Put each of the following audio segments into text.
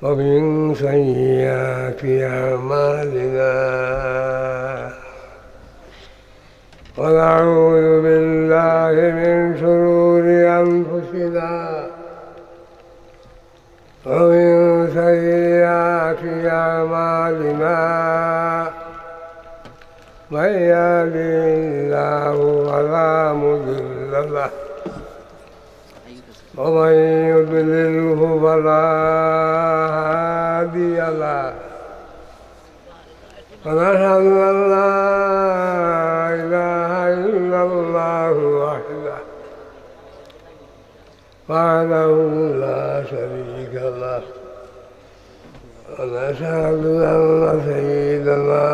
ومن سيئات أعمالنا ونعوذ بالله من شرور أنفسنا ومن سيئات أعمالنا من يهده الله فلا مضل له ومن يضلله فلا هادي له ونشهد أن لا إله إلا الله وحده لا شريك له ونشهد أن سيدنا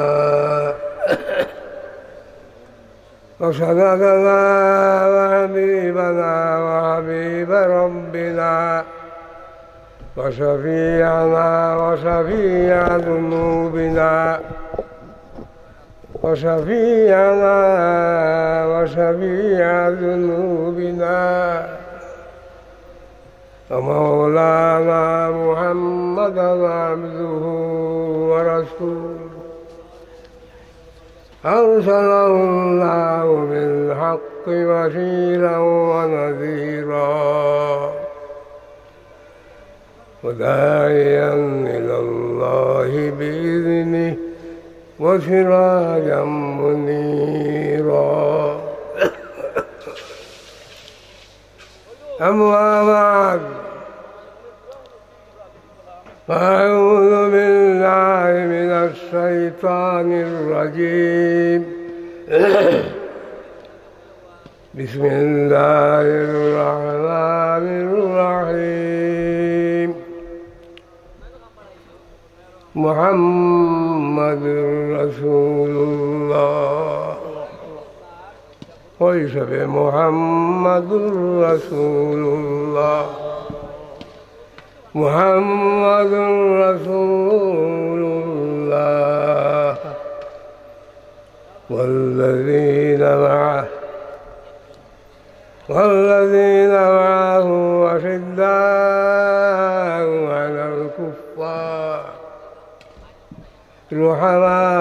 وسندنا وحبيبنا وحبيب ربنا وشفيعنا وشفيع ذنوبنا ومولانا محمدا عبده ورسوله أرسله الله بالحق بشيرا ونذيرا وداعيا إلى الله بإذنه وسراجا منيرا. أما بعد فأعوذ بالله من الشيطان الرجيم. بسم الله الرحمن الرحيم. محمد رسول الله وليس بمحمد رسول الله محمد رسول الله والذين معه أشداء على الكفار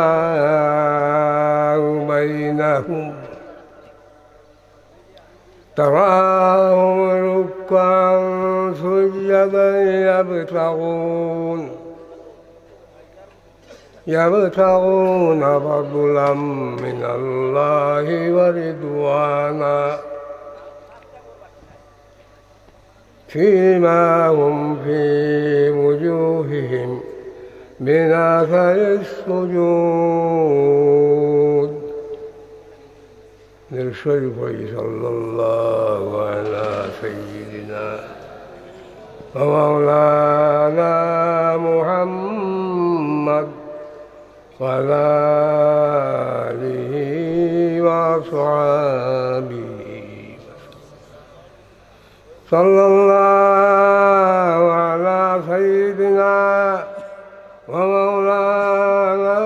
رحماء بينهم تراهم ركعا سجدا يبتغون فضلا من الله ورضوانا فيما هم في وجوههم من أثر السجود. للشريف صلى الله على سيدنا ومولانا محمد وعلى آله وأصحابه صلى الله على سيدنا ومولانا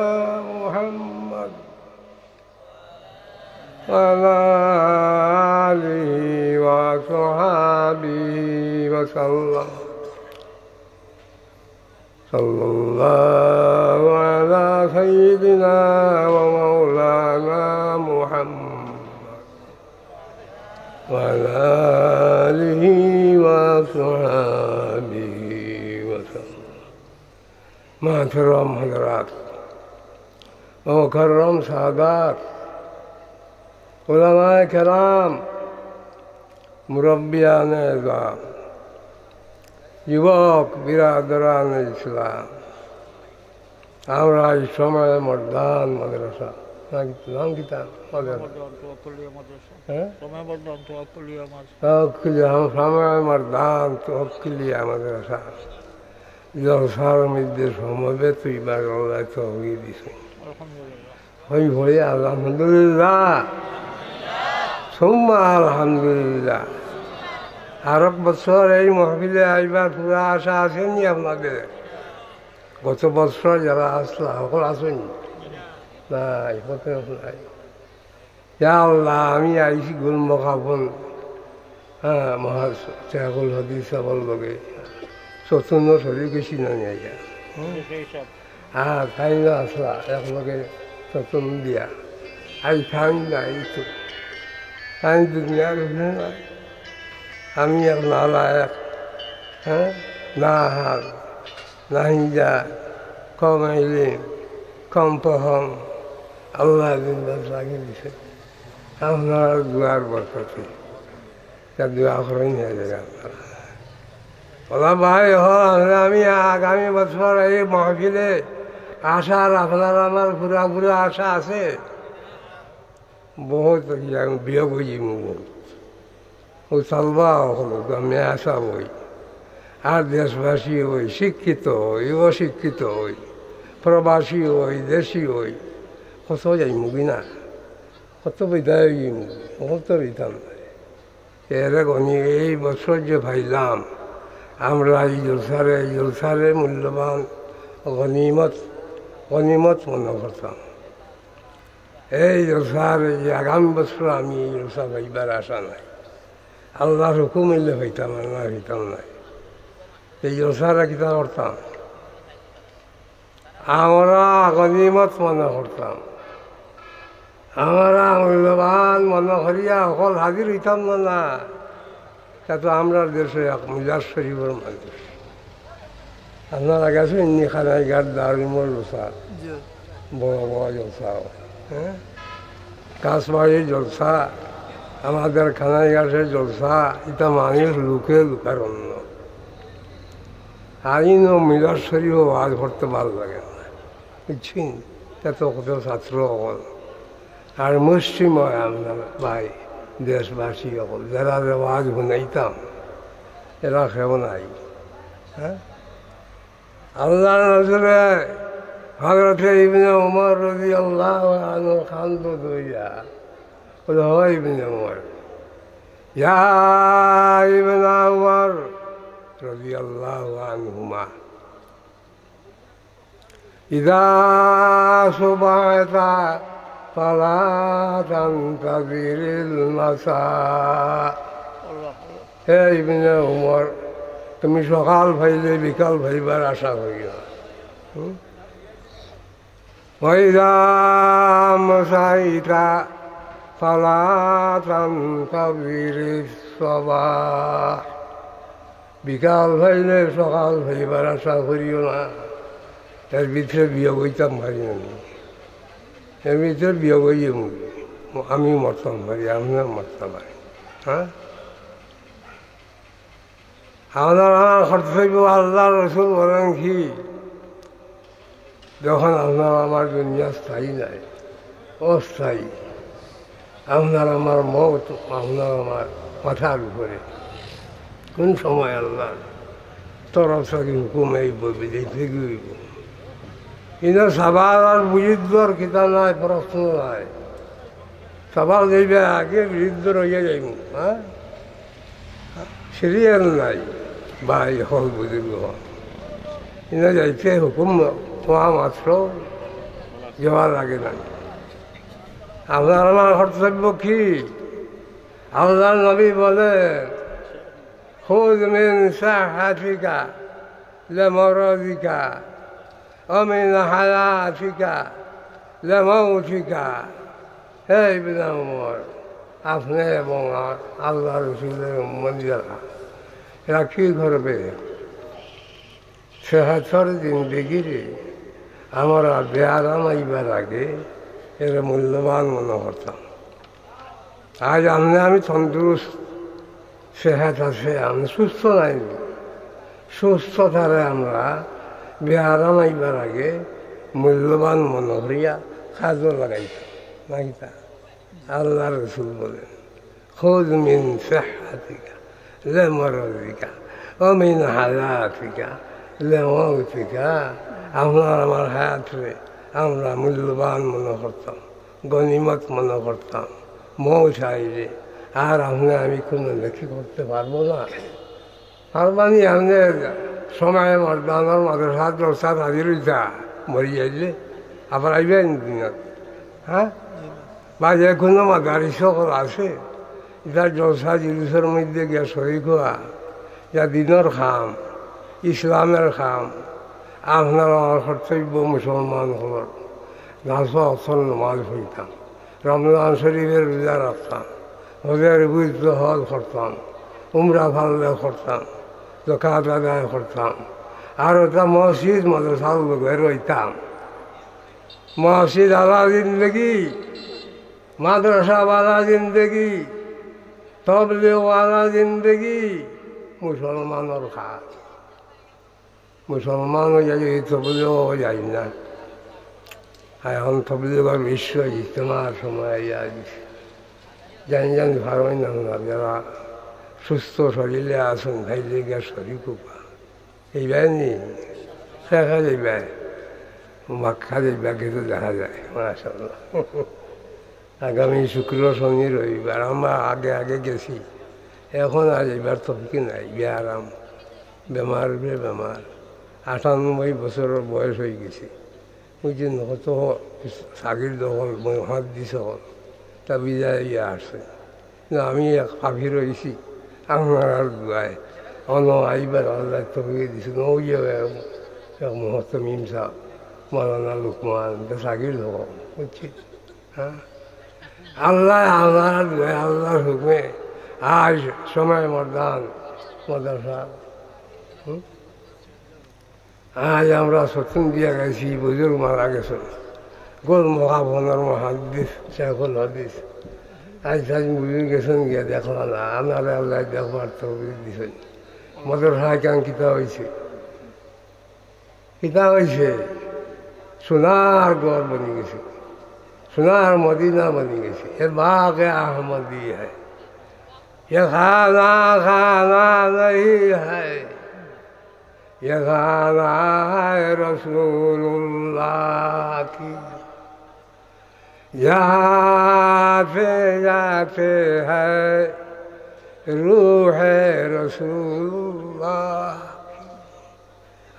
محمد وعلى آله وصحبه وسلم. صلى الله على سيدنا ومولانا محمد وعلى آله وصحبه وسلم. محترم حضرات ومكرم سادات علماء کرام মুরব্বিয়ান এজাম যুবক বিরাদরান ইসলাম, আমরা এই সময় মর্দান মাদ্রাসা নাম কিতা সময় মর্দান তহকিলিয়া মাদ্রাসা জলসার মধ্যে সমবেত এবার আল্লাহ তহবিল দিছে। হই ভরে আলহামদুলিল্লাহ সুম্মা আলহামদুলিল্লাহ। আর এক বছর এই মহফিলে আইবার পুরা আশা আসেনি আপনাদের? গত বছর যারা আসলা সকল আসেনি? নাই, নাই। আল্লাহ আমি আইসি গুল মকাবন মহাগুল হদিস লগে চতুর্ণ শরীর কিছু নিয়ে যায় আর খাই না আসলা একলগে চতুর্ন দিয়া আই খাই না এই তো খাই দুনিয়ার না আমি এক নালায়ক হ্যাঁ না হাল না হিন্দা কম ইলিম কম পহম আল্লাহ জিন্দার লাগিয়ে দিছে আপনার দুয়ার বরকতে তা দোয়া করেন হয়ে যাবে আপনারা বলা ভাই আমি আগামী বছর এই মাহফিলে আসার আপনার আমার ঘুরা আশা আছে বহুত বিয়োগ হয়ে যাবো বহুত ও চালবা হলো আমি আশা হই আর দেশবাসী হই শিক্ষিত হই অশিক্ষিত হই প্রবাসী হই দেশি হই কত যাইমু কিনা কত বিদায় যাইমু কত দিতাম এর গনি এই বছর যে ভাইলাম আমরা এই জলসারে মূল্যবান গনিমত মনে করতাম এই জলসার যে আগামী বছর আমি এই জলসা ভাইবার আশা নাই আল্লাহর হুকুম এলে হইতাম আর না হইতাম নাই এই জলসারা কিতা করতাম আমরা গনিমত মনে করতাম আমরা মূল্যবান মনে করিয়া অকল হাজির হইতাম না তা তো আমরা দেশে এক মিজাজ শরীফের মানুষ আপনারা গেছেন এমনি খানায় ঘাট দারুমর জলসা বড় বড় জলসা হ্যাঁ কাশবাড়ির জলসা আমাদের খানায় ঘাটের জলসা এটা মানুষ লুকে লুকার অন্য আইনও মিজাজ শরীফও আজ করতে ভালো লাগে না বুঝছেন এত কত ছাত্র অকল আর মুসলিম হয় আপনার ভাই দেশবাসী অকল যারা রেওয়াজ শুনাইতাম এরা খেব নাই হ্যাঁ আল্লাহ নজরে হযরতে ইবনে উমর রাদিয়াল্লাহু আনহু খান্দ দইয়া বলে হয় ইবনে উমর ইয়া ইবনে উমর রাদিয়াল্লাহু আনহুমা ইযা সুবহাতা ফালা তানতাযিরিল মাসা হে ইবনে উমর তুমি সকাল ভাইলে বিকাল ভাইবার আশা করিও ওয়াইযা মাসাইতা ফালা তানতাযিরিস সাবাহ বিকাল ভাইলে সকাল ভাইবার আশা করিও না এর ভিতরে বিয়োগ হইতাম পারি আমি এর ভিতরে বিয়োগ হইয়ে আমি মরতাম পারি আমিও মরতাম পারি হ্যাঁ আপনার আমার কর্তব্য আল্লাহ রসুল বলেন কি যখন আপনার আমার দুনিয়া স্থায়ী নাই অস্থায়ী আপনার আমার মত আপনার আমার মাথার উপরে কোন সময় আল্লাহ তরফ থেকে হুকুম আইব বিদেশ থেকে হইব কিন্তু সাবাল আর বিরুদ্ধর কিতা নাই প্রশ্ন নাই সাবাল যাইবে আগে বিরুদ্ধ রইয়া যাইব হ্যাঁ সিরিয়াল নাই ভাই হল বুজুর্গ হল কিন্তু যাইতে হুকুম হওয়া মাত্র যাওয়ার আগে নাই আপনার আমার কর্তব্য কি আল্লাহ নবী বলে খুদ মিন সাহাতিকা লিমারাদিকা ومن حياتك لموتك হে ইবনে উমর আপনি এবং আল্লাহ রসুলের উম্মতেরা এরা কী করবে সেহাতর জিন্দেগিরে আমরা বেআরাম আইবার আগে এরা মূল্যবান মনে করতাম আজ আমি তন্দুরুস্ত সেহাত আছে আমি সুস্থ নাই সুস্থতারে আমরা বেআরাম আইবার আগে মূল্যবান মনে করিয়া কাজও লাগাইতাম নাকিতা আল্লাহ রসুল বলেন খুদ মিন সিহ্হাতিকা লিমারাদিকা ওয়া মিন হায়াতিকা লিমাউতিকা আপনার আমার হায়াতরে আমরা মূল্যবান মনে করতাম গনিমত মনে করতাম মৌত আইলে আর আমি কোনো লেখি করতে পারবো না পারবানি আপনি সময় মর্দানোর মাদ্রাসা জলসা হাজির হইতা মরি যাইলে আবার আইবেন দিনত হ্যাঁ বা যে কোনো মাদারি সকল আছে এটা জলসা জিনিসের মধ্যে গিয়া শরীর হওয়া যা দিনের খাম ইসলামের কাম আপনার আমার কর্তব্য মুসলমান হল গাছ অথল নমাজ হইতাম, রমজান শরীফের রোজা রাখতাম, হজের বুঝ হজ করতাম, উমরা ফাল্লে করতাম, জাকাত আদায় করতাম, আর ওটা মসজিদ মাদ্রাসার লোকে রইতাম। মসজিদ আলা জিন্দগি, মাদ্রাসা वाला जिंदगी, तबलीग वाला जिंदगी मुसलमानों का। मुसलमान हो जाए तबलीग हो जाए ना। এখন তবলিগের বিশ্ব ইজতেমার সময় জান জান ভারণ না যারা সুস্থ শরীরে আসুন ভাইলে গিয়া শরীর কুপা এইবার নি দেখা যাইবে মাখা যাইবা কিন্তু দেখা যায় মাশাআল্লাহ। আগামী শুক্র শনি রবিবার আমরা আগে আগে গেছি, এখন আর এবার তো কি নাই, আরাম বেমার বেমার 98 বছরের বয়স হয়ে গেছে। ওই যে কত চাকরির দখল হাত দিছ তা বিদায় ইয়ে আসছে, আমি এক পাখি রয়েছি আমার আর দুয়ায় অন আইবার আল্লাহ তো দিছে ওই মহত্ব মিমসা মৌলানা লুকমান চাকরির দখল বুঝছি। হ্যাঁ আল্লাহ আমার আল্লাহর হুকুমে আজ সময় মর্দান মাদ্রাসা আজ আমরা সত্যন দিয়া গেছি, বুজুর্গ মারা গেছেন গোল মহাবনের মহাদিস শেখুল হাদিস আজ আজ বুজুর্গ গেছেন গিয়া দেখলা না আপনারা আল্লাহ দেখবার তো দিছেন। মাদ্রাসায় কেন কিতা হয়েছে, কিতা হয়েছে সোনার গড় বনি গেছে, সোনার মদিনা বনি গেছে। এ বাগে আহমদি है, ये खाना खाना नहीं है, ये खाना है रसूलुल्लाह की। जाते जाते है रूह रसूलुल्लाह।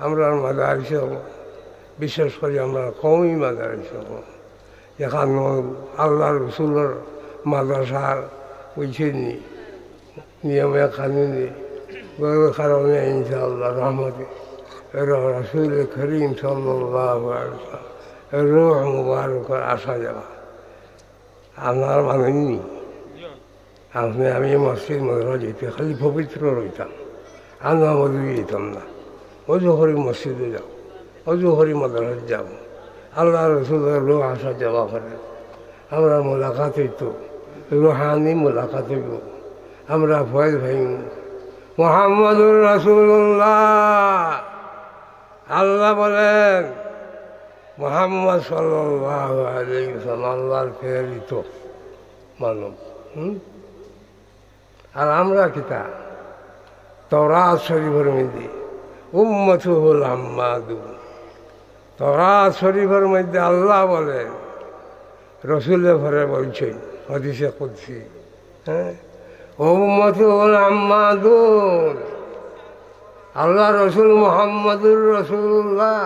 আমরা মাদারিস বিশেষ করে আমরা কমই মাদারিস এখান আল্লাহ রসুলের মাদ্রাসার বুঝিনি নিয়মে কানুনি কারণে ইনশাআল্লাহ রহমতে রসুল করিম সাল্লাল্লাহু আলাইহি ওয়াসাল্লাম রূহ মুবারকের আসা যাওয়া আপনার মানেননি। আপনি আমি মসজিদ মাদ্রাসা যেতে খালি পবিত্র রইতাম, আমরা মধু যেতাম না। অজু করি মসজিদে যাও, অজু করি মাদ্রাসা যাও, আল্লাহ রসুলের রূহ আসা যাওয়া করে। আমরা মোলাকাত হইতো, রুহানি মোলাকাত হইব, আমরা ভয় ভাই মুহাম্মদুর রাসূলুল্লাহ। আল্লাহ বলেন মুহাম্মদ সাল্লাল্লাহু আলাইহি ওয়াসাল্লাম আল্লাহর প্রেরিত মানব। আর আমরা কিতা তাওরাত শরীফের মধ্যে উম্মতুহুল আম্মাদু, তাওরাত শরীফের মধ্যে আল্লাহ বলেন রসুলের ঘরে বলছেন হাদিসে কুদসি, হ্যাঁ উম্মতুহুল আম্মাদুন, আল্লাহ রসুল মুহাম্মদুর রাসূলুল্লাহ।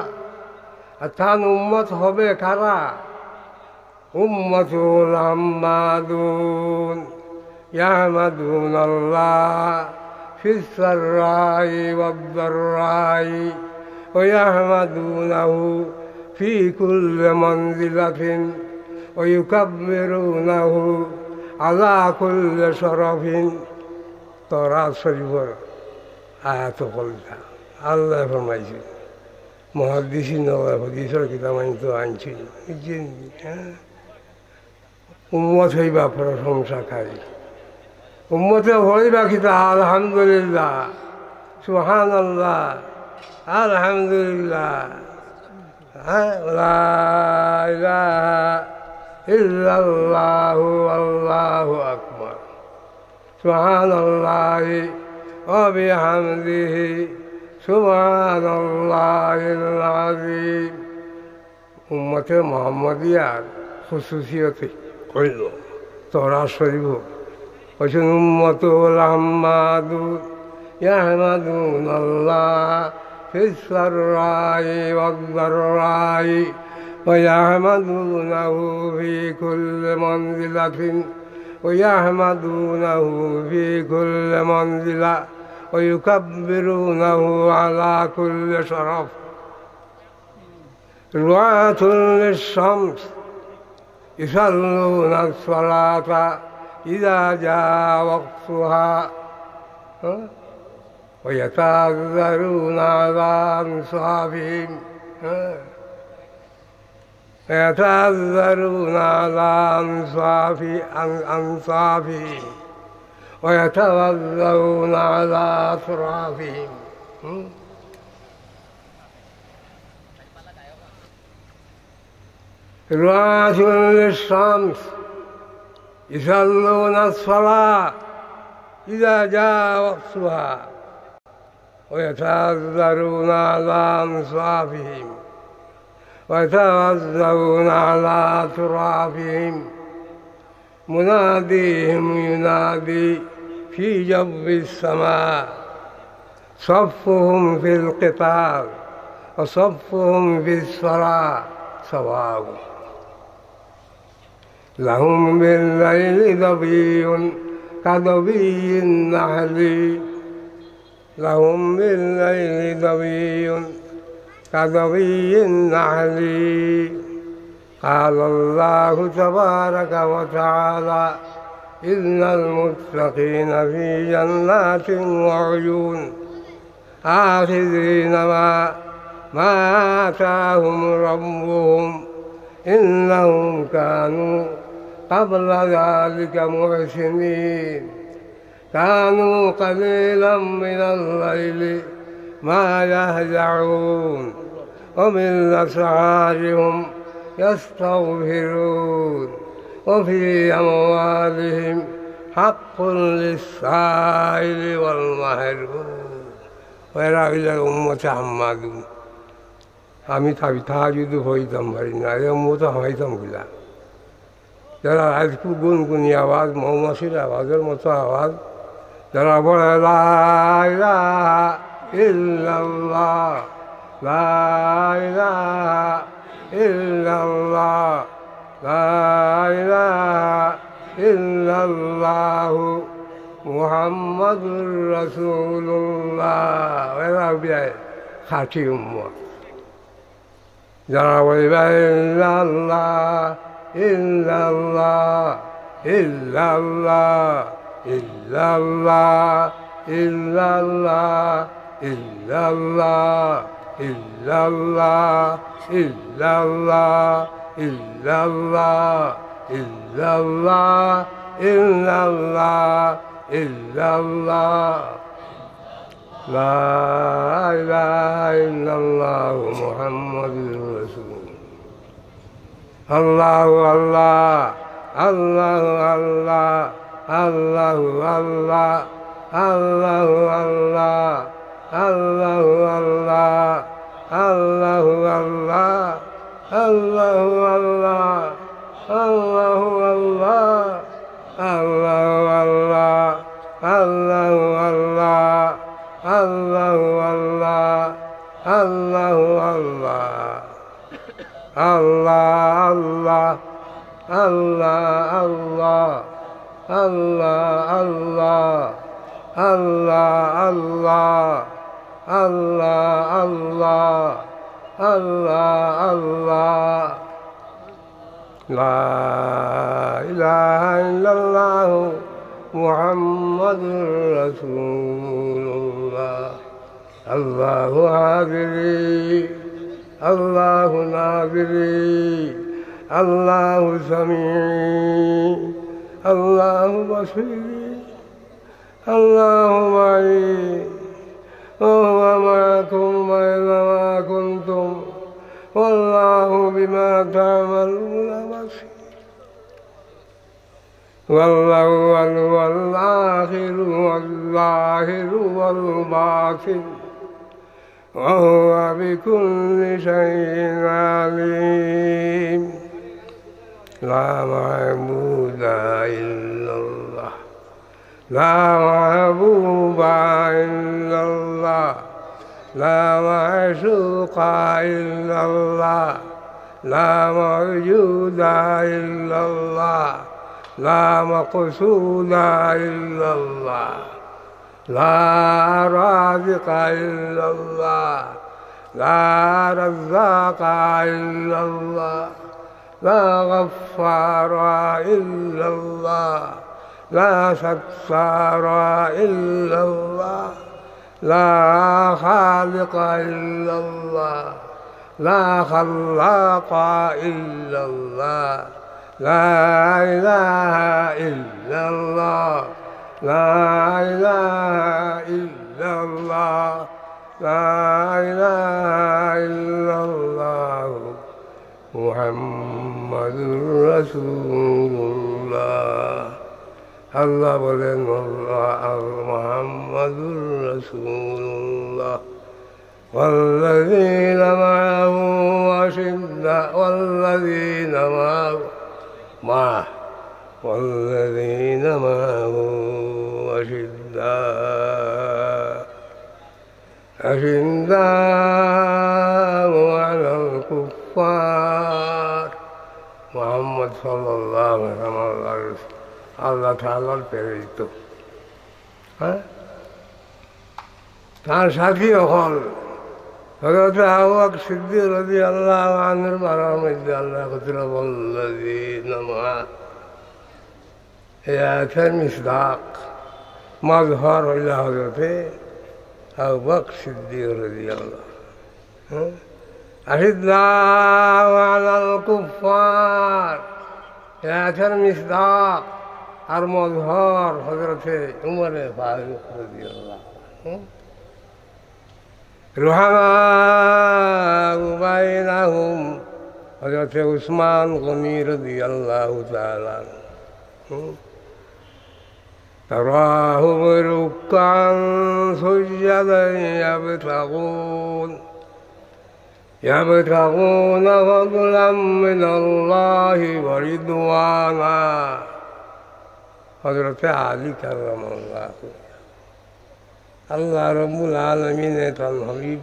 অর্থাৎ উম্মত হবে কারা? উম্মতুল আম্মাদুন ইয়াহমাদুন আল্লাহ ফিস সাররাই ওয়াদ দাররাই ওয়া ইয়াহমাদুনাহু ফি কুল্লি মানজিলাতিন ওয়া ইউকাব্বিরুনাহু আলা কুল্লি শরফিন। তাওরাত শরীফের আয়াত কলটা আল্লাহ ফরমাইছে, মুহাদ্দিসিন হাদিসের কিতাব আমি তো আনছি। উম্মত হইবা প্রশংসা খাই, উম্মতে হইবা কিতা আলহামদুলিল্লাহ সুবহানাল্লাহ আলহামদুলিল্লাহ লা ইলাহা ইল্লাল্লাহু আল্লাহু আকবার সুবহানাল্লাহি ওয়া বিহামদিহি সুবহানাল্লাহিল আযীম। উম্মতে মুহাম্মাদিয়ার খুসুসিয়তে কইল তাওরাত শরীফ বলছেন উম্মতুল আম্মাদু ইয়াহমাদুন আল্লাহ ফিস সাররাই ওয়াদ দাররাই ওয়া ইয়াহমাদুনাহু ফি কুল্লি মানজিলাতিন ওয়া ইয়াহমাদুনাহু ফি কুল্লি মানজিলা ويكبرونه على كل شرف. رعاة للشمس يصلون الصلاة إذا جاء وقتها ويتعذرون على أنصافهم ويتعذرون على أنصافهم ويتوضؤون على أطرافهم. رعاة للشمس يصلون الصلاة إذا جاء وقتها ويتعذرون على أنصافهم ويتوضؤون على أطرافهم. مناديهم ينادي في جو السماء صفهم في القتال وصفهم في الصلاة سواء. لهم بالليل ضبي كضبي النحل لهم بالليل ضبي كضبي النحل. قال الله تبارك وتعالى إن المتقين في جنات وعيون آخذين ما آتاهم ربهم إنهم كانوا قبل ذلك محسنين. كانوا قليلا من الليل ما يهجعون وبالأسحار هم يستغفرون وفي أموالهم حق للسائل والمحروم. ويراغل الأمة حمادون আমি তাহাজুদ হইতাম পারি না, এর মতো হইতাম কিনা। যারা আজকু গুনগুনি আওয়াজ, মৌমাছির আওয়াজের মতো আওয়াজ, যারা বলে লা ইলাহা ইল্লাল্লাহ লা ইলাহা ইল্লাল্লাহ লা ইলাহা ইল্লাল্লাহু মুহাম্মাদুর রাসূলুল্লাহ, এরা বিয়ায় খাঁটি উম্মত। যারা বলবে ইল্লাল্লাহ ইল্লাল্লাহ ইল্লাল্লাহ ইল্লাল্লাহ ইল্লাল্লাহ ইল্লাল্লাহ ইল্লাল্লাহ ইল্লাল্লাহ ইল্লাল্লাহ ইল্লাল্লাহ ইল্লাল্লাহ ইল্লাল্লাহ লা ইলাহা ইল্লাল্লাহ মুহাম্মাদুর রাসূলুল্লাহ। আল্লাহু আল্লাহ আল্লাহু আল্লাহ আল্লাহু আল্লাহ আল্লাহু আল্লাহ আল্লাহু আল্লাহ আল্লাহু আল্লাহ আল্লাহু আল্লাহ আল্লাহু আল্লাহ আল্লাহু আল্লাহ আল্লাহু আল্লাহ আল্লাহু আল্লাহ আল্লাহু আল্লাহ আল্লাহ আল্লাহ আল্লাহ আল্লাহ আল্লাহ আল্লাহ আল্লাহ আল্লাহ আল্লাহ আল্লাহ আল্লাহ লা ইলাহা ইল্লাল্লাহু মুহাম্মাদুর রাসূলুল্লাহ। আল্লাহু হাদিরি আল্লাহু নাদিরি আল্লাহু সামিঈ আল্লাহু বাসীর আল্লাহু মাঈ وهو معكم أينما كنتم والله بما تعملون بصير. والأول والآخر والظاهر والباطن وهو بكل شيء عليم. لا معبود إلا الله لا محبوب إلا الله لا معشوق إلا الله لا موجود إلا الله لا مقصود إلا الله لا رازق إلا الله لا رزاق إلا الله لا غفار إلا الله لا ستار إلا الله لا خالق إلا الله لا خلاق إلا الله لا إله إلا الله لا إله إلا الله لا إله إلا الله محمد رسول الله আল্লাহ বলেন মুহাম্মাদুর রাসূলুল্লাহ والذين معه أشداء والذين معه أشداء على الكفار محمد صلى الله عليه وسلم আল্লাহ তাআলার প্রেরিত হ্যাঁ তার সাথী হল হযরত আবু বকর সিদ্দিক রাদিয়াল্লাহু আনহুর বারার মধ্যে আল্লাহ তাআলা ওয়াল্লাযীনা মা ইয়াতাল মিসদাক মাজহার হইল হযরত আবু বকর সিদ্দিক রাদিয়াল্লাহু আশিদ্দাউ আলাল কুফার ইয়াতাল মিসদাক আর মজহর হযরতে উমরে ফারুক রাদিয়াল্লাহু রুহামা বাইনাহুম হযরতে উসমান গনি রাদিয়াল্লাহু তাআলা তারাহুম রুকান সুজদান يبتغون فضلا من الله ورضوانا হযরতে আলী কাররামাল্লাহ আল্লাহ রাব্বুল আলামিনের তার হাবিব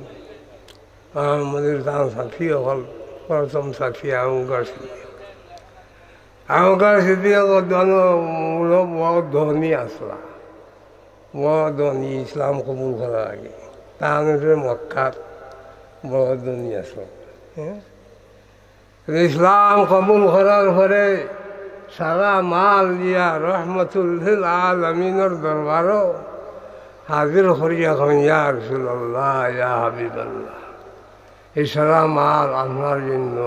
আমাদের তার সাথী হল প্রথম সাথী আবুবকর সিদ্দিক বড় ধনী আসলা বড় ধনী ইসলাম কবুল করার আগে তাহলে মক্কার বড় ধনী আসল ইসলাম কবুল করার পরে সারা মাল দিয়া রহমতুল লিল আলামিনের দরবারও হাজির করিয়া ইয়া রাসূলুল্লাহ ইয়া হাবিবাল্লাহ এই সারা মাল আপনার জন্য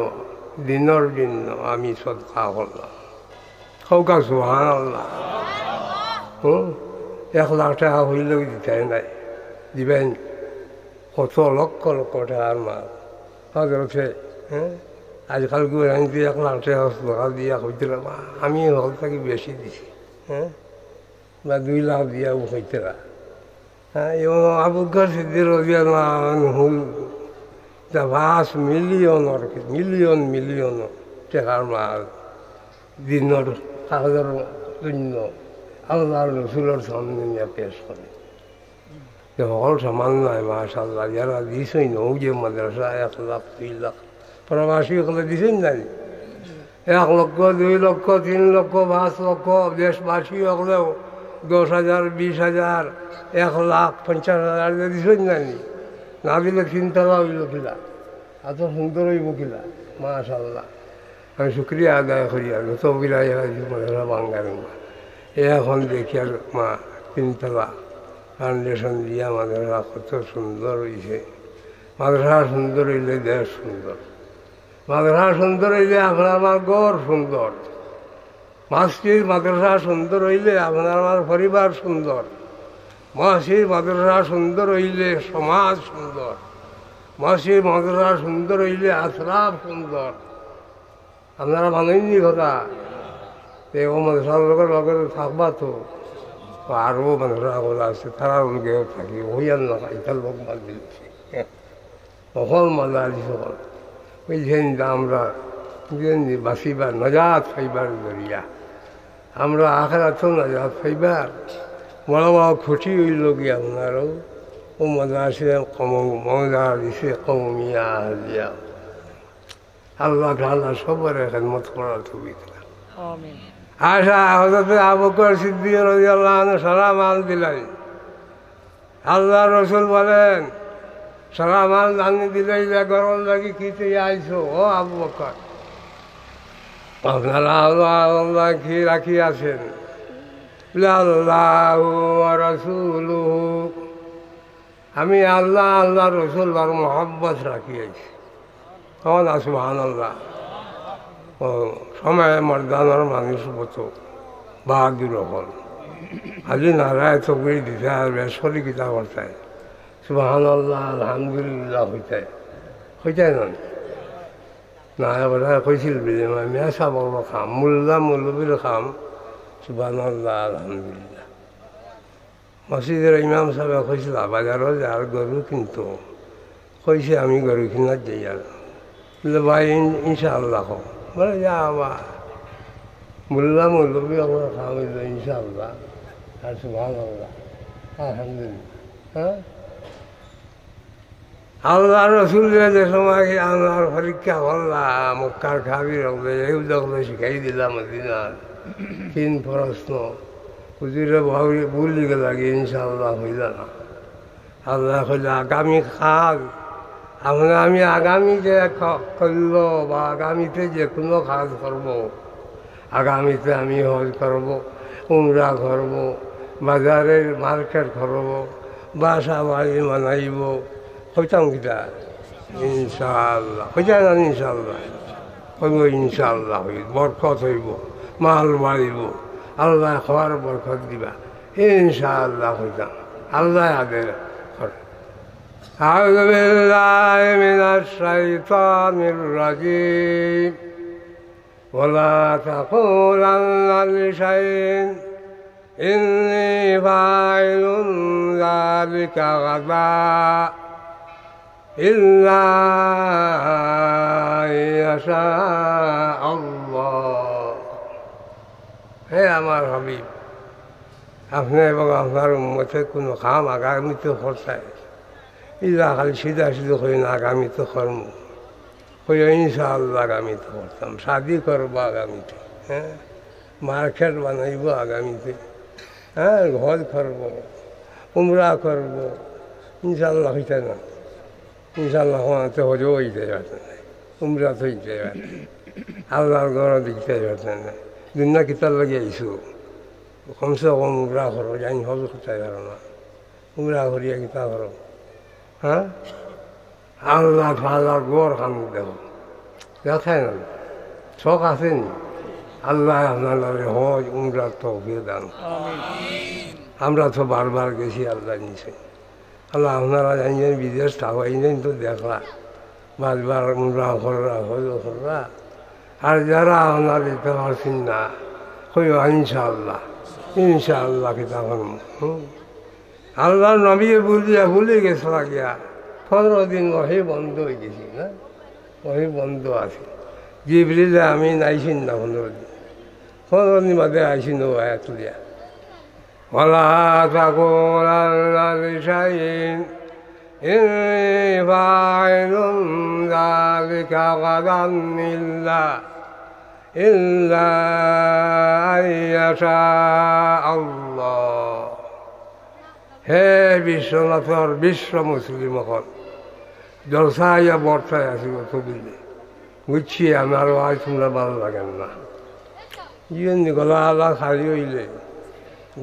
দিনের জন্য আমি সদকা করলাম কৌকা সুবহানাল্লাহ 1 লাখ টাকা হইলেও দিতে নাই দিবেন কত লক্ষ লক্ষ টাকার মাল হজরতে আজকাল গুরানিতে 1 লাখ টাকা দিয়া হইতেরা আমি হল থেকে বেশি দিছি বা 2 লাখ দিয়াও হইতেরা এবং আবুবকর সিদ্দিক রাদিয়াল্লাহু আনহু ভাস মিলিয়ন টাকার মাল দিনের কাগজের জন্য আল্লাহর রসুলের সামনে নিয়ে পেশ করে সকল সমান নয় মাশাআল্লাহ যারা দিছই না যে মাদ্রাসা 1 লাখ 2 লাখ প্রবাসী হলে দিছেন না 1 লক্ষ 2 লক্ষ 3 লক্ষ 5 লক্ষ দেশবাসী হলেও 10,000 20,000 1 লাখ 50,000 দিছেন না দিলে চিন্তালা হইল কিলা এত সুন্দর হইব কিলা মাশাআল্লাহ আমি শুক্রিয়া আদায় করি আর যত বিরাই মাদ্রাসা বাঙ্গার এখন দেখি আর মা চিন্তালা ফাউন্ডেশন দিয়া মাদ্রাসা কত সুন্দর হয়েছে মাদ্রাসা সুন্দর হইলে দেশ সুন্দর মাদ্রাসা সুন্দর হইলে আপনার আমার ঘর সুন্দর মসজিদ মাদ্রাসা সুন্দর হইলে আপনার আমার পরিবার সুন্দর মসজিদ মাদ্রাসা সুন্দর হইলে সমাজ সুন্দর মসজিদ মাদ্রাসা সুন্দর হইলে আশরাফ সুন্দর আপনারা মানেননি কথা ও মাদ্রাসার লোকের থাকবা তো আরও মাদ্রাসাগুলো আছে তারা লোকেও থাকি হইয়ার না ইটার লোক বাদ দিয়েছি সকল মাদারি সকল বুঝছেন আমরা বাঁচিবার নজাত পাইবার জরিয়া আমরা আখেরাতেও নজাত পাইবার বড় বড় ক্ষতি হইল কি আপনারও ও মাদ্রাসে মজা দিছে কৌমিয়া দিয়া আল্লাহ তাআলা সবার খেদমত করার সুবিধা আশা হযরত আবু বকর সিদ্দিক রাদিয়াল্লাহু আনহু সারা মাল দিলেন আল্লাহ রসুল বলেন সারা মাল জানি দিলে গরম লাগি কি তুই আইছো ও আবু বকর আপনারা আল্লাহ আল্লাহ কি রাখিয়াছেন আল্লাহ রসুলুহু আমি আল্লাহ আল্লাহ রসুল আর মোহাম্মত রাখিয়েছি তখন সুবহানাল্লাহ ও সময় মর্দানার মানুষ মতো বাহাদুর হল আজি নারায় চকরি দিতে আর বেসরি গীতা করতায় সুবহানাল্লাহ আলহামদুলিল্লাহ হইতাই না এবার কৈছিল বুলি মই মেচা বড় খাম মোল্লা মৌলবীর খাম সুবহানাল্লাহ আলহামদুলিল্লাহ মসজিদের ইমাম সাহেব কৈছিল বাজারও যার গরু কিন্তু কইছে আমি গরু কিনার যাই আর বলে ভাই ইনশাআল্লাহ বলে যা আবার মোল্লা মৌলবী আমরা খাওয়াইল ইনশাআল্লাহ আর সুবহানাল্লাহ আলহামদুলিল্লাহ হ্যাঁ আল্লাহ রসুল যে সময় আল্লাহর পরীক্ষা করলাম মক্কার খাবি রাখলে এই দেখলে শিখাই দিলাম মদিনার 3 প্রশ্ন হুজুরে ভুলি লাগে ইনশাআল্লাহ হইল না আল্লাহ কইল আগামী কাল আমি আগামী যে করল বা আগামীতে যে কোনো কাজ করব আগামীতে আমি হজ করব উমরা করব বাজারের মার্কেট করব বাসা বাড়ি বানাইব হইতাম কিটা ইনশাআল্লাহ হইতা না ইনশাআল্লাহ হইব ইনশাআল্লাহ হইব বরকত হইব মাল বাড়িব আল্লাহ খাওয়ার বরকত দিবা ইনশাআল্লাহ হইতাম আল্লাহ আদের أعوذ بالله من الشيطان الرجيم ولا تقولن لشيء إني فاعل ذلك غدا إلا أن يشاء الله হে আমার হাবিব আপনি এবং আপনার উম্মতে কোনো কাম আগামীতে করতায় ইলা খালি সিধা সিধু করি না আগামীতে কর্ম কই ইনশাআল্লাহ আগামীতে করতাম শাদি করবো আগামীতে হ্যাঁ মার্কেট বানাইব আগামীতে হ্যাঁ ঘর করবো উমরা করবো ইনশাআল্লাহ হইতে না ইনশাআল্লাহ হওয়াতে হজও হইতে পারতেন না উমরা তো হইতে পারতেন আল্লাহর ঘর দেখতে পারতেন না দুনিয়া কিতার লাগে আইসু কমসে কম উমরা করো জানি হজ করতে পারো না উমরা করিয়া কিতা করো হ্যাঁ আল্লাহ আল্লাহর গড় খান দেখো দেখায় না শখ আসেনি আল্লাহ আপনার হজ উমরা তৌফিক দান আমরা তো বারবার গেছি আল্লাহ নিচে আল্লাহ আপনারা জানিয়েন বিদেশ থাকাইলেন তো দেখলা বারবার উমরা কররা হজ কররা আর যারা আপনার দিতে পারছেন না কইও ইনশাআল্লাহ ইনশাআল্লাহ কিতাব আল্লাহ নবী ভুলে গেছে গিয়া 15 দিন ওহি বন্ধ হয়ে গেছি না ওহি বন্ধ আছে জিবরিল আমি নাইছিন না 15 দিন বাদে আইসি নো আয়াত দিয়া ওয়ালা তাকুলান্না লিশাইইন ইন্নী ফাইলুন যালিকা গাদান ইল্লা আন ইয়াশা আল্লাহ হে বিশ্বনাথর বিশ্ব মুসলিম হল জলসাইয়া বর্ষায় আছি তো বুঝলি বুঝছি আমারও আজ তোমরা ভালো লাগেন না ইয়ে গলা আল্লাহ খারি হইলে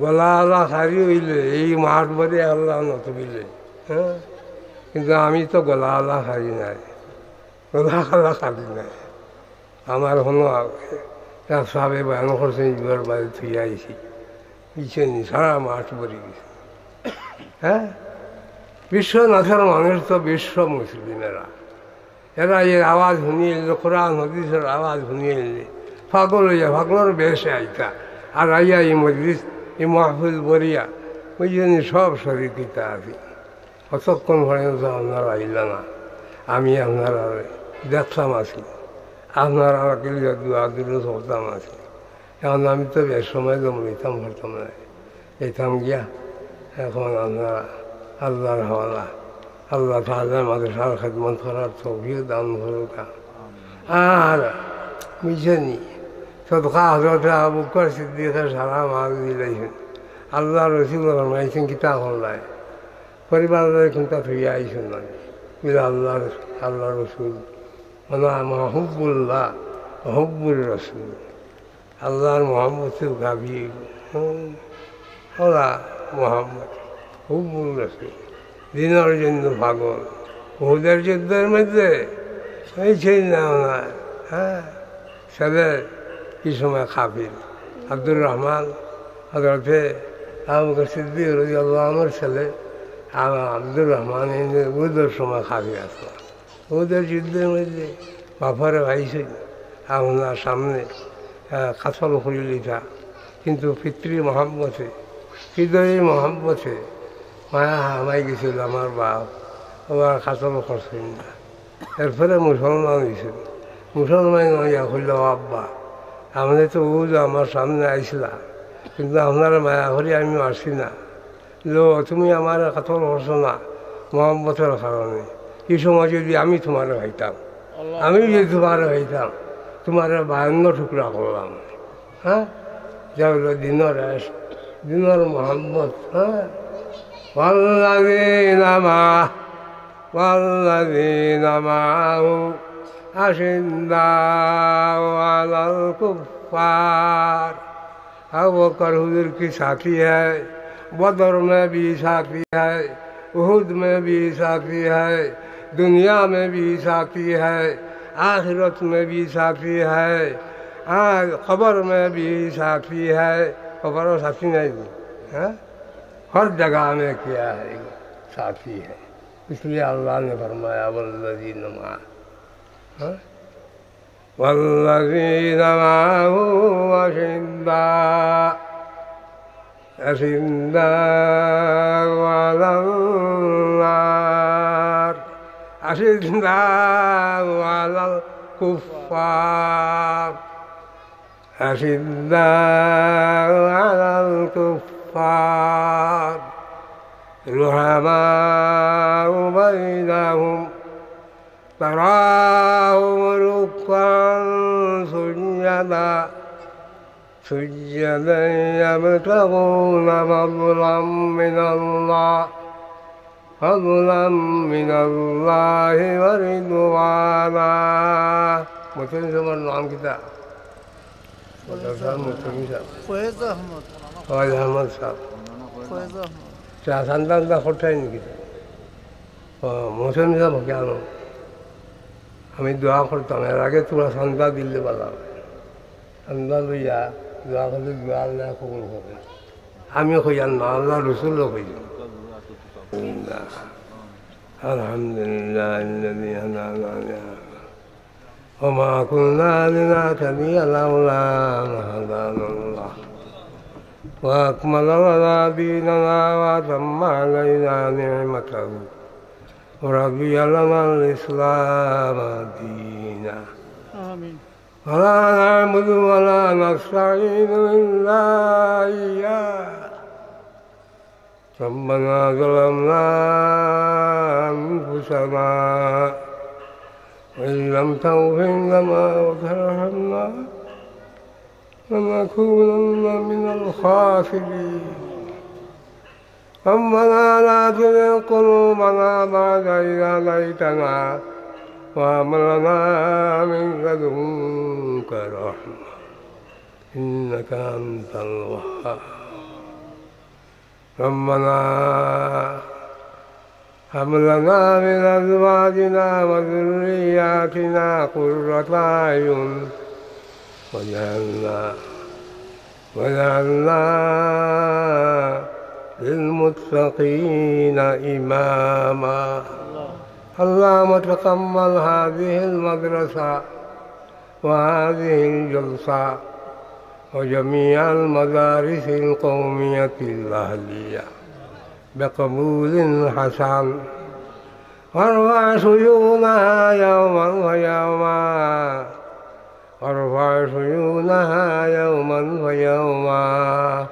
গলা আল্লাহ খারি হইলে এই মাঠ বাদে আল্লাহ নত বুঝলে হ্যাঁ কিন্তু আমি তো গলা আল্লাহ খারি নাই গলা আল্লাহ খারি নাই আমার কোনো সাবে বয়ান করছেন ইবার বাড়ি থুই আইছি ইচ্ছে নি সারা মাঠ ভরে গেছে হ্যাঁ বিশ্বনাথের মানুষ তো বিশ্ব মুসলিমেরা এরা এর আওয়াজ শুনিয়ে এলে কোরআন হদিসের আওয়াজ শুনিয়ে এলে পাগল হইয়া পাগলের বেশে আইতা আর আইয়া এই মজলিস এই মাহফিল বরিয়া ওই জন্য সব শরীরকিতা আছি কতক্ষণ পর্যন্ত আপনারা আইলা না আমি আপনারা দেখতাম আছি আপনারা দোয়া দিল চলতাম আছি এখন আমি তো বেশ সময় জমলিতাম পারতাম না এইতাম গিয়া এখন আপনারা আল্লাহর হওয়ালা আল্লাহ তাআলার মাদ্রাসার খেদমত করার তৌফিক দান করুক আর বুঝছেনি সদকা হজরত আবু বকর সিদ্দিকের সারা মাল দিলেছেন আল্লাহ রসুল ফরমাইছেন কিতাব হল্লায় পরিবারের কিন্তু থইয়া আইসুন মানে বিলা আল্লাহ রসুল মানে মহব্বুল্লাহ মহব্বুর রসুল আল্লাহর মোহাম্মদের গাভি ওরা মোহাম্মদ হুব্বুর রসুল দিনের জন্য পাগল ওদের যুদ্ধের মধ্যে হয়েছেই না ওনার হ্যাঁ ছেলে কি সময় খাবির আব্দুর রহমান হজরতে আবু বকর সিদ্দিক রাদিয়াল্লাহু আনহুর ছেলে আব্দুর রহমান ওদের সময় খাবি আসলো ওদের যুদ্ধের মধ্যে বাপারে ভাইছে আপনার সামনে কাছল হয়ে লিখা কিন্তু পিতৃ মহাব্বতে হৃদয় মহাব্বতে মায়া হামাই গেছিল আমার বাপ ওরা কাছল করছেন না এরপরে মুসলমান হয়েছিল মুসলমান হইয়া হইল আব্বা আমাদের তো ও যে আমার সামনে আইসলা কিন্তু আপনার মায়া হরি আমি আসি না লো তুমি আমার কাতল করছো না মহব্বতের কারণে এই সময় যদি আমি তোমার হইতাম আমি যদি তোমার হইতাম তোমার 52 টুকরা করলাম হ্যাঁ যা হলো দিনের মহব্বত হ্যাঁ والذين معه أشداء على الكفار أبو بکر حضور کی ساتھی ہے بدر میں بھی ساتھی ہے احد میں بھی ساتھی ہے دنیا میں بھی ساتھی ہے آخرت میں بھی ساتھی ہے قبر میں بھی ساتھی ہے قبر و ساتھی نہیں ہر جگہ میں کیا ہے ساتھی ہے اس لیے اللہ نے فرمایا والذین معه والذین معه أشداء على النار أشداء على الكفار أشداء على الكفار رحماء بينهم تراهم ركعا سجدا يبتغون فضلا من الله ورضوانا মুসলিমের নাম কিতা ফয়েজ আহমদ সাহেব সন্তান করতেই নাকি মুসলিম সাহেব কেন আমি দোয়া করতাম এর আগে তোরা সন্তান দিলে বলা সন্তান লইয়া দোয়া করলে দোয়া আল্লাহ কবুল করে আমিও কইয়ান না আল্লাহ রসুলও কইয়ান আলহামদুলিল্লাহ الذي هدانا وما كنا لنهتدي لولا أن هدانا الله وأكمل لنا ديننا وأتم علينا نعمته ورضي لنا الإسلام دينا آمين ولا نعبد ولا نستعين إلا إياه ربنا ظلمنا أنفسنا وإن لم تغفر لنا وترحمنا لنكونن من الخاسرين ربنا لا تزغ قلوبنا بعد إذ هديتنا وهب لنا من لدنك رحمة إنك أنت الوهاب ربنا هب لنا من أزواجنا وذرياتنا قرة أعين وجعلنا للمتقين إماما اللهم تقبل هذه المدرسة وهذه الجلسة وجميع المدارس القومية الأهلية بقبول حسن وارفع شيونها يوما ويوما وارفع شيونها يوما ويوما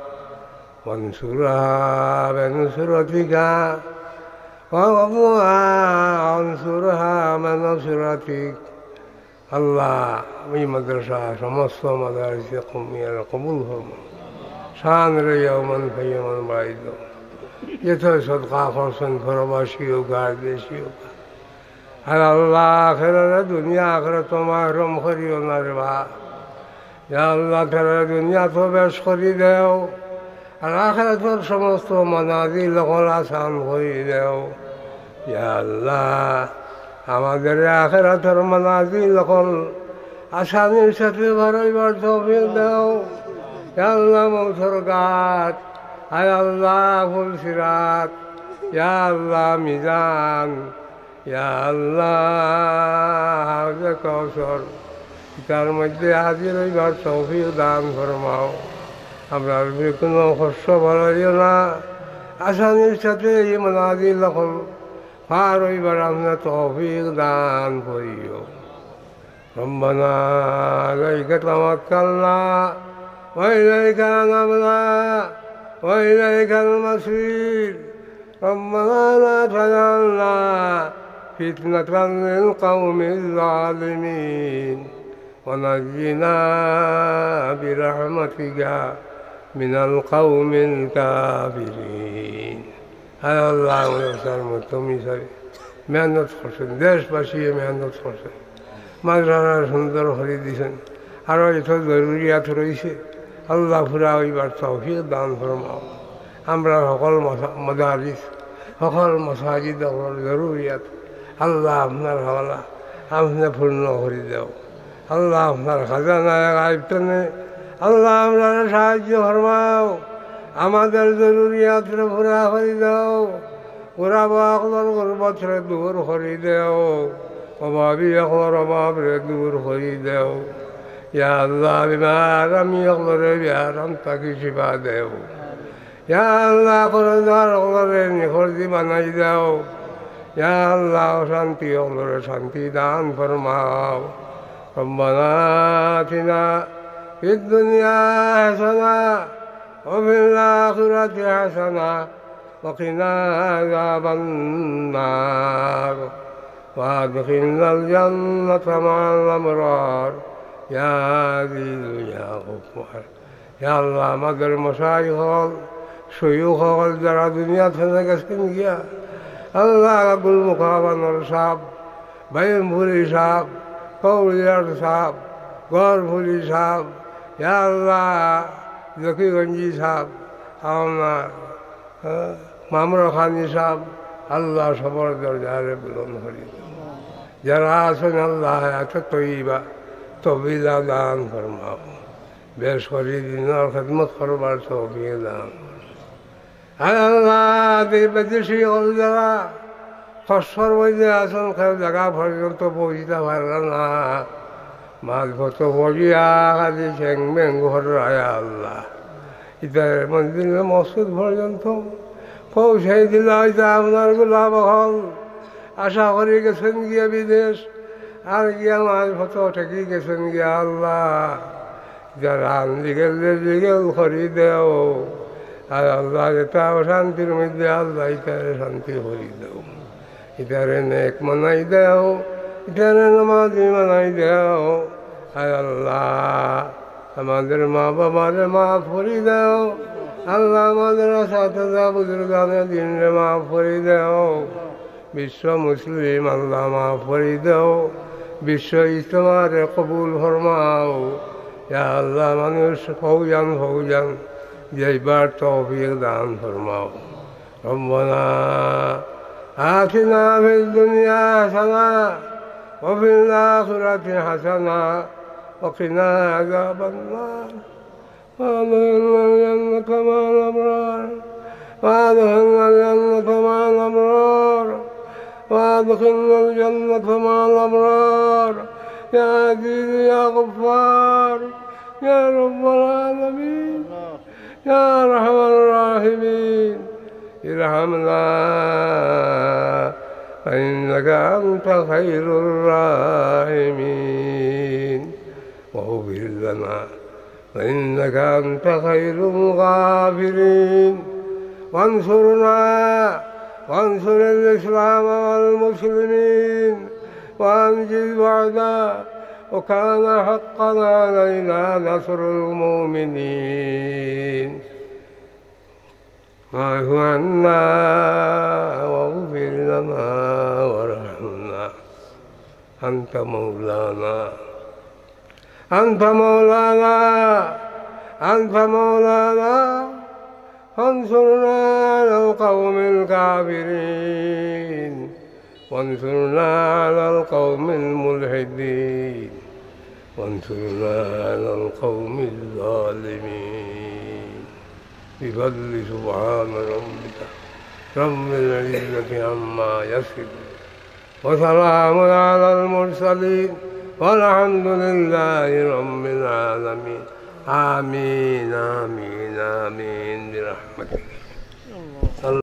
وانصرها بنصرتك وانصرها بنصرتك আল্লাহ ওই মাদ্রাসা সমস্ত মাদ্রাসা কমিয়ে কবুল হব শান রে ইয়মান ফাইয়ামান বাড়াই দাও যেথই সদকা করছেন প্রবাসী হোক আর দেশি হোক আর আল্লাহ আখেরারে দুনিয়া আখেরা তোমার রম করিও না রে বা আল্লাহ ফেরার দুনিয়া তো বেশ করি দেও আর আখেরাতের সমস্ত মানাজি লগল আসান করে দেও আল্লাহ আমাদের আখেরাতের মানাজি লগল আসানির সাথে বারবার তৌফিক দাও আল্লাহ মৌসর গাছ আয় আল্লাহ ফুল সিরাত ইয়া আল্লাহ মিজান ইয়া আল্লাহ কৌশল তার মধ্যে হাজির হইবার তৌফিক দান ফরমাও আমরা কোনো কষ্ট বাড়াইও না আসানির সাথে এই মানাজি লগল পার হইবার আমরা তৌফিক দান করিও ربنا عليك توكلنا وإليك أنبنا وإليك المصير ربنا لا تجعلنا فتنة للقوم الظالمين ونجنا برحمتك من القوم الكافرين هذا الله ويسر متومي سري মেহনত করছেন দেশবাসী মেহনত করছেন মাদ্রাসার সুন্দর করে দিয়েছেন আরও এত জরুরিয়াত রয়েছে আল্লাহ ফুরা ওইবার তৌফিক দান ফরমাও আমরা সকল মাদারিস সকল মসাজিদ জরুরিয়াত আল্লাহ আপনার হওয়ালা আপনি পূর্ণ করে দেও আল্লাহ আপনার খাজানায় গাইবতনে আল্লাহ আমরা সাহায্য ফরমাও আমাদের জরুরিয়াতরে পুরা করে দাও ওরা বাকলর গর্বতরে দূর করে দেও অভাবী একলর অভাবরে দূর করে দেও ইয়া আল্লাহ বিমার আমি একলরে বিহারাম তাকে শিবা দেও ইয়া আল্লাহ করে যার একলরে নিখর্জি বানাই দেও ইয়া আল্লাহ শান্তি একলরে শান্তি দান ফরমাও রব্বানা আতিনা ফিদ দুনিয়া হাসানা وفي الآخرة حسنة وقنا عذاب النار وادخلنا الجنة مع الأبرار يا عزيز يا غفار يا الله مدر مشايخ شيوخ যারা দুনিয়া থেকে গেছেন গিয়া আল্লাহ আব্দুল মুখাবানর সাহেব বাইম ভুলি সাহেব কৌলিয়ার সাহেব গড় ভুলি সাহেব ইয়া আল্লাহ জকিগঞ্জি সাহেব আপনার মামরা খানি সাহেব আল্লাহ সবর দরজারে বুলন্দ করি যারা আছেন আল্লাহ এত তৈবা তবিলা দান ফরমাও বেশ করি দিনের খেদমত করবার তৌফিক দান আল্লাহ বিদেশি হল যারা কষ্টর মধ্যে আছেন কেউ জায়গা পর্যন্ত পৌঁছিতে পারল না মাছ ভত বজিয়া খালি ঠেং মেং ঘর আয়া আল্লাহ ইতার মন্দির মসজিদ পর্যন্ত পৌঁছাই দিল হয়তো আপনার গোলাপ হল আশা করে গেছেন গিয়া বিদেশ আর গিয়া মাছ ভত ঠেকি গেছেন গিয়া আল্লাহ যারা লিগেল করি দেও আর আল্লাহ এটা শান্তির মধ্যে আল্লাহ ইতারে শান্তি করি দেও ইতারে নেক মানাই দেও ইতারে নামাজি মানাই দেও আর আল্লাহ আমাদের মা বাবারে মাফ করে দেও আল্লাহ আমাদের সাথে বুজুর্গানে দিনরে মাফ করে দেও বিশ্ব মুসলিম আল্লাহ মাফ করে দেও বিশ্ব ইজতেমারে কবুল ফরমাও ইয়া আল্লাহ মানুষ ফৌজান যেবার তৌফিক দান ফরমাও রব্বানা আতিনা ফিদ দুনিয়া হাসানা ওয়া ফিল আখিরাতি হাসানা ওয়া কিনা আযাবান নার وادخلنا الجنة مع الأبرار وادخلنا الجنة مع الأبرار وادخلنا الجنة مع الأبرار يا عزيز يا غفار يا رب العالمين يا أرحم الراحمين ارحمنا فإنك أنت خير الراحمين واغفر لنا فإنك أنت خير الغافرين وانصرنا وانصر الإسلام والمسلمين وأنجز وعدا وكان حقا علينا نصر المؤمنين واعف عنا واغفر لنا وارحمنا أنت مولانا أنت مولانا أنت مولانا فانصرنا على القوم الكافرين وانصرنا على القوم الملحدين وانصرنا على القوم الظالمين بفضل سبحان ربك رب العزة عما يصفون وسلام على المرسلين والحمد لله رب العالمين آمين آمين آمين برحمتك.